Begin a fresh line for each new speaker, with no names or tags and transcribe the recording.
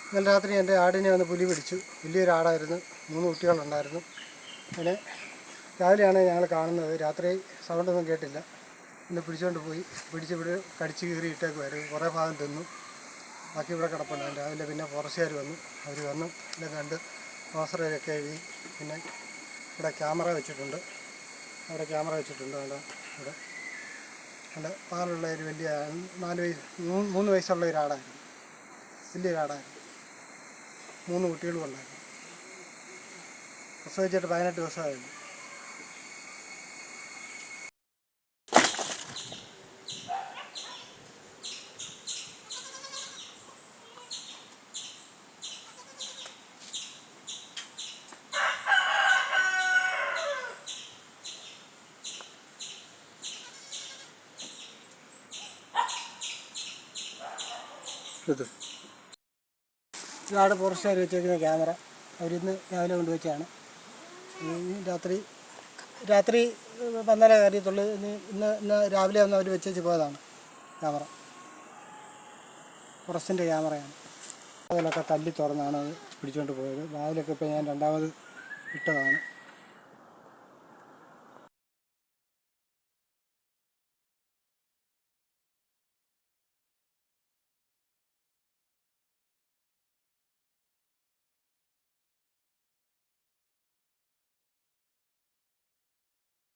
ഇന്നലെ രാത്രി എൻ്റെ ആടിനെ വന്ന് പുലി പിടിച്ചു. വലിയൊരാടായിരുന്നു, 3 കുട്ടികളുണ്ടായിരുന്നു. പിന്നെ രാവിലെയാണ് ഞങ്ങൾ കാണുന്നത്. രാത്രി സൗണ്ടൊന്നും കേട്ടില്ല. പിന്നെ പിടിച്ചുകൊണ്ട് പോയി, പിടിച്ചിവിടെ കടിച്ച് കീറി ഇട്ടേക്കുമായിരുന്നു. കുറേ ഭാഗം തിന്നു, ബാക്കി ഇവിടെ കിടപ്പുണ്ടായിരുന്നു. രാവിലെ പിന്നെ ഫോറസ്റ്റുകാർ വന്നു. അവർ വന്നു പിന്നെ കണ്ട് മോസറയൊക്കെ എഴുതി. പിന്നെ ഇവിടെ ക്യാമറ വെച്ചിട്ടുണ്ട്, അവിടെ ക്യാമറ വെച്ചിട്ടുണ്ട്. അവിടെ ഇവിടെ അവിടെ പാലുള്ള ഒരു വലിയ 3 വയസ്സുള്ള ഒരാടായിരുന്നു, വലിയൊരാടായിരുന്നു. 3 കുട്ടികളും ഉണ്ടായിരുന്നു. പ്രസവിച്ചിട്ട് 18 ദിവസമായിരുന്നു. ഇതാണ് ഫോറസ്റ്റുകാർ വെച്ചേക്കുന്ന ക്യാമറ. അവരിന്ന് രാവിലെ കൊണ്ടുവച്ചാണ്. രാത്രി വന്നാലേ കാര്യത്തുള്ളൂ. ഇന്ന് രാവിലെ വന്ന് അവർ വെച്ചേച്ച് പോയതാണ് ക്യാമറ. ഫോറസ്റ്റിൻ്റെ ക്യാമറയാണ്. അതിലൊക്കെ തല്ലി തുറന്നാണ് അത് പിടിച്ചുകൊണ്ട് പോയത്. വാതിലൊക്കെ ഇപ്പോൾ ഞാൻ രണ്ടാമത് ഇട്ടതാണ്.